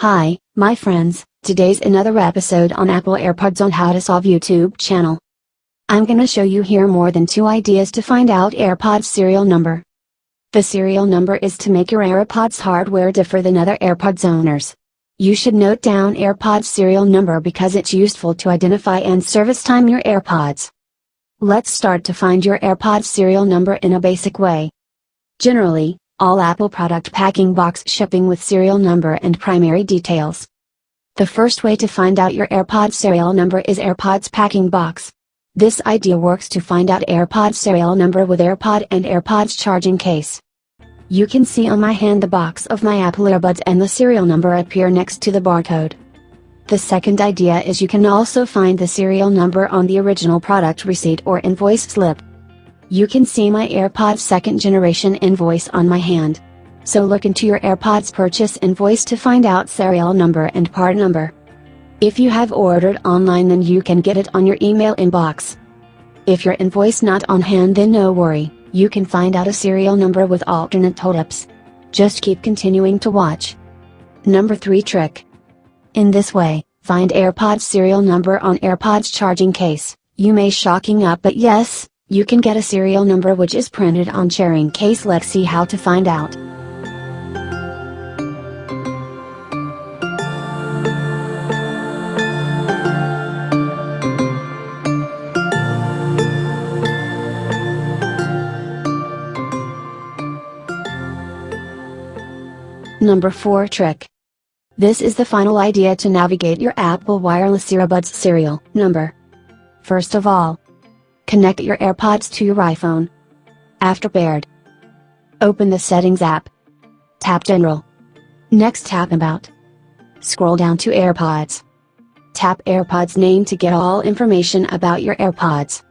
Hi, my friends, today's another episode on Apple AirPods on how to solve YouTube channel. I'm gonna show you here more than 2 ideas to find out AirPods serial number. The serial number is to make your AirPods hardware differ than other AirPods owners. You should note down AirPods serial number because it's useful to identify and service time your AirPods. Let's start to find your AirPods serial number in a basic way. Generally, all Apple product packing box shipping with serial number and primary details. The first way to find out your AirPods serial number is AirPods packing box. This idea works to find out AirPods serial number with AirPod and AirPods charging case. You can see on my hand the box of my Apple Earbuds and the serial number appear next to the barcode. The second idea is you can also find the serial number on the original product receipt or invoice slip. You can see my AirPods second generation invoice on my hand. So look into your AirPods purchase invoice to find out serial number and part number. If you have ordered online, then you can get it on your email inbox. If your invoice not on hand, then no worry, you can find out a serial number with alternate tips. Just keep continuing to watch. Number 3 trick. In this way, find AirPods serial number on AirPods charging case. You may shocking up, but yes, you can get a serial number which is printed on charging case. Let's see how to find out. Number 4 trick. This is the final idea to navigate your Apple wireless earbuds serial number. First of all, connect your AirPods to your iPhone. After paired, open the Settings app. Tap General. Next tap About. Scroll down to AirPods. Tap AirPods name to get all information about your AirPods.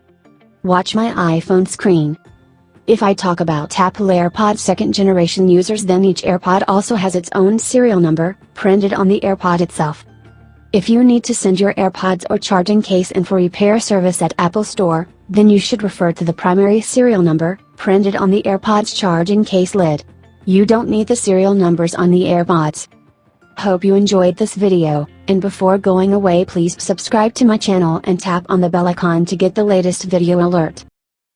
Watch my iPhone screen. If I talk about Apple AirPods second generation users, then each AirPod also has its own serial number, printed on the AirPod itself. If you need to send your AirPods or charging case in for repair service at Apple Store, then you should refer to the primary serial number, printed on the AirPods charging case lid. You don't need the serial numbers on the AirPods. Hope you enjoyed this video, and before going away, please subscribe to my channel and tap on the bell icon to get the latest video alert.